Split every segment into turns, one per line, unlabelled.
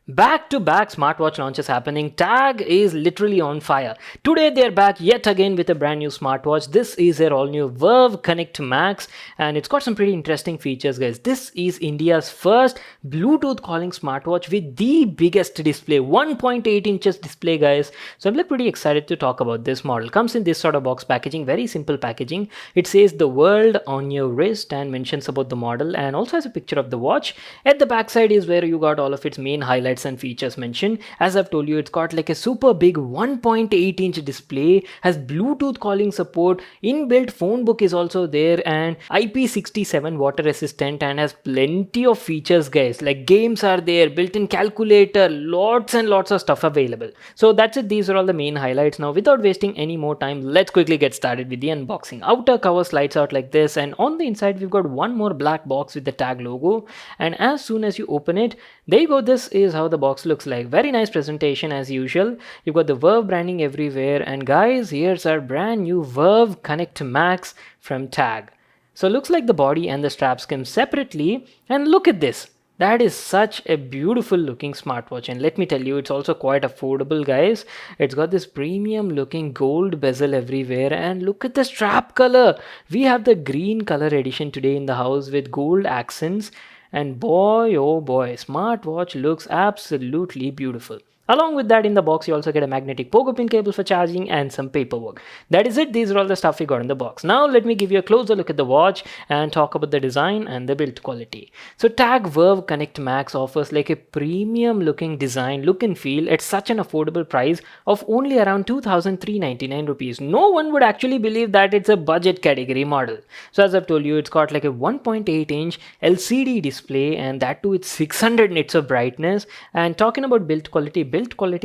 Back-to-back smartwatch launches happening. TAGG is literally on fire. Today they're back yet again with a brand new smartwatch. This is their all-new Verve Connect Max and it's got some pretty interesting features, guys. This is India's first Bluetooth calling smartwatch with the biggest display, 1.8 inches display, guys. So I'm like pretty excited to talk about this model. Comes in this sort of box packaging, very simple packaging. It says the world on your wrist and mentions about the model and also has a picture of the watch. At the back side is where you got all of its main highlights and features mentioned. As I've told you, it's got like a super big 1.8 inch display, has Bluetooth calling support, inbuilt phone book is also there, and IP67 water resistant, and has plenty of features, guys. Like games are there, built-in calculator, lots and lots of stuff available. So that's it. These are all the main highlights. Now, without wasting any more time, let's quickly get started with the unboxing. Outer cover slides out like this, and on the inside we've got one more black box with the TAGG logo. And as soon as you open it, there you go. This is how the box looks like. Very nice presentation as usual. You've got the Verve branding everywhere, and guys, here's our brand new Verve Connect Max from TAGG. So looks like the body and the straps come separately, and look at this. That is such a beautiful looking smartwatch, and let me tell you, it's also quite affordable, guys. It's got this premium looking gold bezel everywhere, and look at the strap color. We have the green color edition today in the house with gold accents, and boy oh boy, smartwatch looks absolutely beautiful. Along with that, in the box you also get a magnetic pogo pin cable for charging and some paperwork. That is it. These are all the stuff we got in the box. Now let me give you a closer look at the watch and talk about the design and the build quality. So TAGG Verve Connect Max offers like a premium looking design, look and feel at such an affordable price of only around 2,399 rupees. No one would actually believe that it's a budget category model. So as I've told you, it's got like a 1.8 inch LCD display, and that too with 600 nits of brightness. And talking about build quality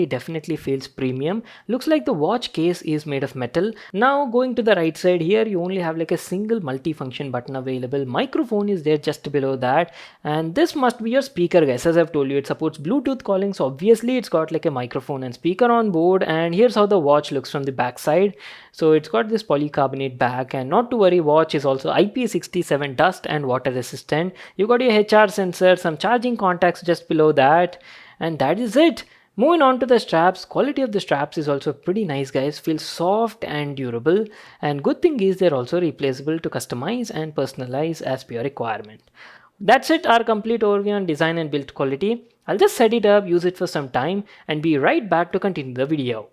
definitely feels premium. Looks like the watch case is made of metal. Now going to the right side here, you only have like a single multi-function button available. Microphone is there just below that, and this must be your speaker, guys. As I've told you, it supports Bluetooth calling, so obviously it's got like a microphone and speaker on board. And here's how the watch looks from the back side. So it's got this polycarbonate back, and not to worry, watch is also IP67 dust and water resistant. You got your HR sensor, some charging contacts just below that, and that is it. Moving on to the straps, quality of the straps is also pretty nice, guys. Feels soft and durable, and good thing is they're also replaceable to customize and personalize as per your requirement. That's it, our complete overview on design and build quality. I'll just set it up, use it for some time, and be right back to continue the video.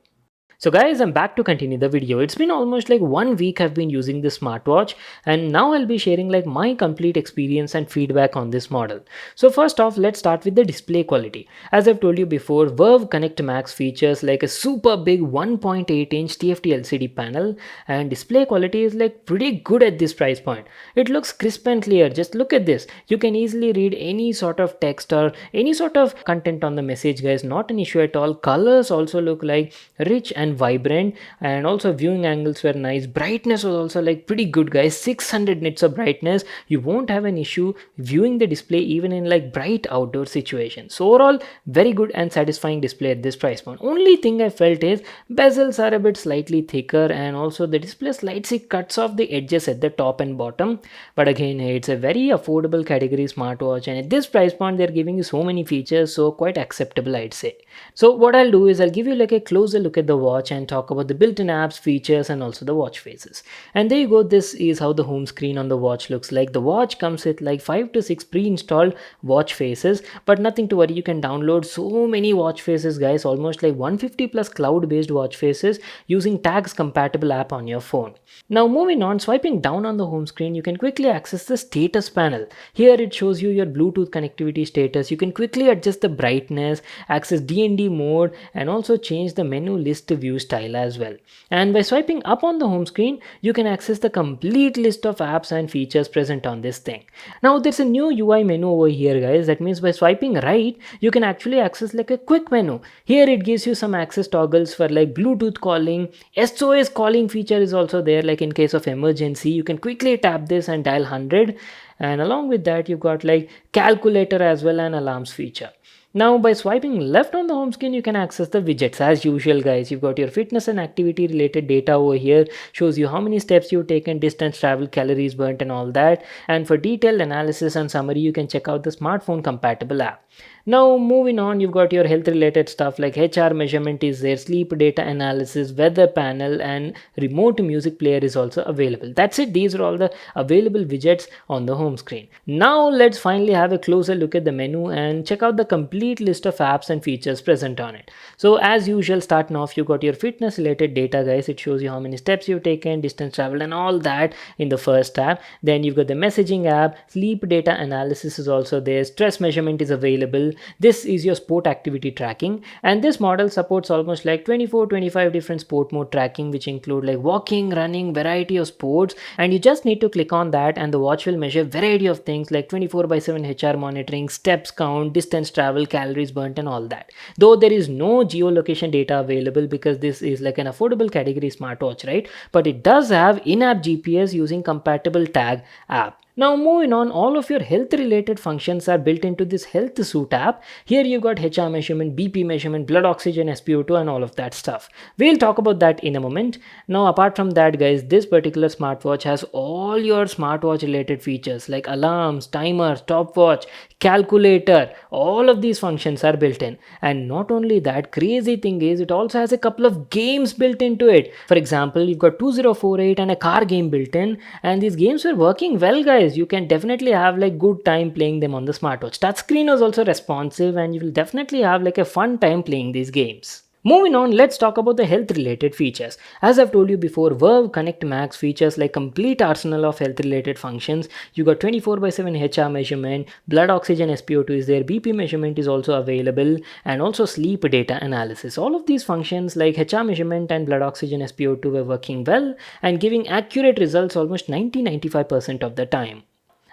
So guys, I'm back to continue the video. It's been almost like 1 week I've been using this smartwatch, and now I'll be sharing like my complete experience and feedback on this model. So first off, let's start with the display quality. As I've told you before, Verve Connect Max features like a super big 1.8 inch TFT LCD panel, and display quality is like pretty good at this price point. It looks crisp and clear. Just look at this. You can easily read any sort of text or any sort of content on the message, guys. Not an issue at all. Colors also look like rich and vibrant, and also viewing angles were nice. Brightness was also like pretty good, guys. 600 nits of brightness. You won't have an issue viewing the display even in like bright outdoor situations. So overall, very good and satisfying display at this price point. Only thing I felt is bezels are a bit slightly thicker, and also the display slightly cuts off the edges at the top and bottom. But again, it's a very affordable category smartwatch, and at this price point they're giving you so many features, so quite acceptable, I'd say. So what I'll do is I'll give you like a closer look at the watch and talk about the built-in apps, features, and also the watch faces. And there you go. This is how the home screen on the watch looks like. The watch comes with like 5 to 6 pre-installed watch faces, but nothing to worry. You can download so many watch faces, guys, almost like 150 plus cloud-based watch faces using TAGG's compatible app on your phone. Now moving on, swiping down on the home screen, you can quickly access the status panel. Here it shows you your Bluetooth connectivity status. You can quickly adjust the brightness, access DND mode, and also change the menu list view style as well. And by swiping up on the home screen, you can access the complete list of apps and features present on this thing. Now there's a new UI menu over here, guys. That means by swiping right, you can actually access like a quick menu. Here it gives you some access toggles for like Bluetooth calling. SOS calling feature is also there, like in case of emergency you can quickly tap this and dial 100. And along with that, you've got like calculator as well and alarms feature. Now by swiping left on the home screen, you can access the widgets as usual, guys. You've got your fitness and activity related data over here, shows you how many steps you've taken, distance traveled, calories burnt, and all that. And for detailed analysis and summary, you can check out the smartphone compatible app. Now moving on, you've got your health related stuff like HR measurement is there, sleep data analysis, weather panel, and remote music player is also available. That's it. These are all the available widgets on the home screen. Now let's finally have a closer look at the menu and check out the complete list of apps and features present on it. So as usual, starting off, you got your fitness related data, guys. It shows you how many steps you've taken, distance traveled, and all that in the first tab. Then you've got the messaging app, sleep data analysis is also there, stress measurement is available. This is your sport activity tracking, and this model supports almost like 24-25 different sport mode tracking, which include like walking, running, variety of sports, and you just need to click on that and the watch will measure variety of things like 24/7 HR monitoring, steps count, distance travel, calories burnt, and all that. Though there is no geolocation data available because this is like an affordable category smartwatch, right? But it does have in-app GPS using compatible TAGG app. Now moving on, all of your health related functions are built into this health suit app. Here you've got HR measurement, BP measurement, blood oxygen, SpO2, and all of that stuff. We'll talk about that in a moment. Now apart from that, guys, this particular smartwatch has all your smartwatch related features like alarms, timers, stopwatch, calculator. All of these functions are built in. And not only that, crazy thing is it also has a couple of games built into it. For example, you've got 2048 and a car game built in, and these games were working well, guys. You can definitely have like good time playing them on the smartwatch. Touchscreen was also responsive and you will definitely have like a fun time playing these games. Moving on, let's talk about the health related features. As I've told you before, Verve Connect Max features like complete arsenal of health related functions. You got 24/7 HR measurement, blood oxygen SpO2 is there, BP measurement is also available, and also sleep data analysis. All of these functions like HR measurement and blood oxygen SpO2 were working well and giving accurate results almost 90-95% of the time.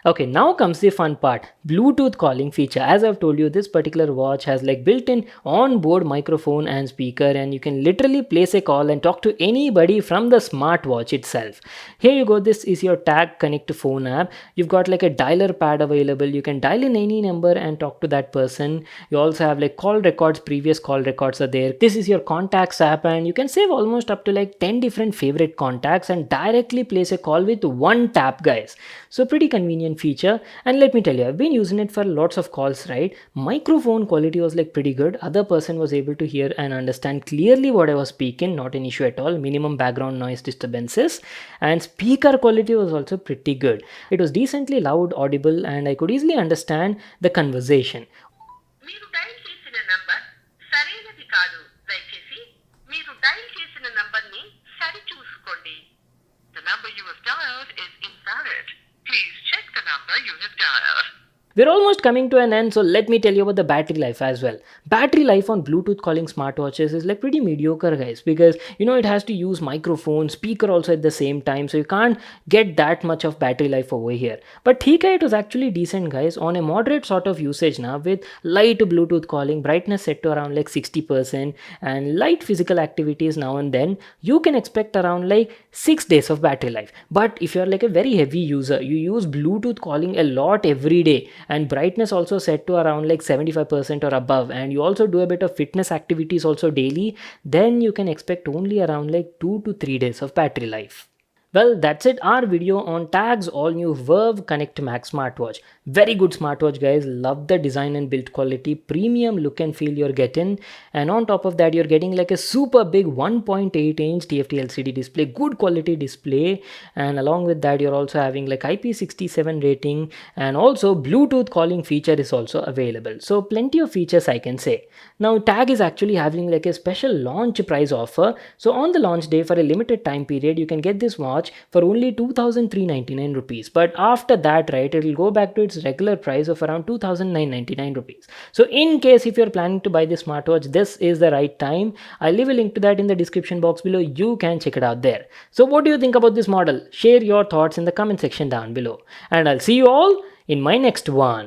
Okay, now comes the fun part, Bluetooth calling feature. As I've told you, this particular watch has like built-in on-board microphone and speaker, and you can literally place a call and talk to anybody from the smartwatch itself. Here you go, this is your TAGG Connect phone app. You've got like a dialer pad available. You can dial in any number and talk to that person. You also have like call records, previous call records are there. This is your contacts app, and you can save almost up to like 10 different favorite contacts and directly place a call with one tap, guys. So pretty convenient feature. And let me tell you, I've been using it for lots of calls, right? Microphone quality was like pretty good. Other person was able to hear and understand clearly what I was speaking, not an issue at all. Minimum background noise disturbances, and speaker quality was also pretty good. It was decently loud, audible, and I could easily understand the conversation.
మీరు dial చేసిన number సరైనది కాదు. దయచేసి మీరు dial చేసిన నంబర్ని సరిచూసుకోండి. The number you have dialed is invalid. Please check the number you have dialed.
We're almost coming to an end, so let me tell you about the battery life as well. Battery life on Bluetooth calling smartwatches is like pretty mediocre, guys, because it has to use microphone, speaker also at the same time, so you can't get that much of battery life over here. But TK, it was actually decent, guys, on a moderate sort of usage now with light Bluetooth calling, brightness set to around like 60%, and light physical activities now and then. You can expect around like 6 days of battery life. But if you're like a very heavy user, you use Bluetooth calling a lot every day, and brightness also set to around like 75% or above, and you also do a bit of fitness activities also daily, then you can expect only around like 2 to 3 days of battery life. Well, that's it, our video on TAGG's all new Verve Connect Max smartwatch. Very good smartwatch, guys. Love the design and build quality, premium look and feel you're getting, and on top of that you're getting like a super big 1.8 inch TFT LCD display, good quality display, and along with that you're also having like IP67 rating, and also Bluetooth calling feature is also available. So plenty of features, I can say. Now TAGG is actually having like a special launch price offer. So on the launch day, for a limited time period, you can get this watch for only 2,399 rupees. But after that, right, it will go back to its regular price of around 2,999 rupees. So in case if you're planning to buy this smartwatch, this is the right time. I'll leave a link to that in the description box below. You can check it out there. So what do you think about this model? Share your thoughts in the comment section down below. And I'll see you all in my next one.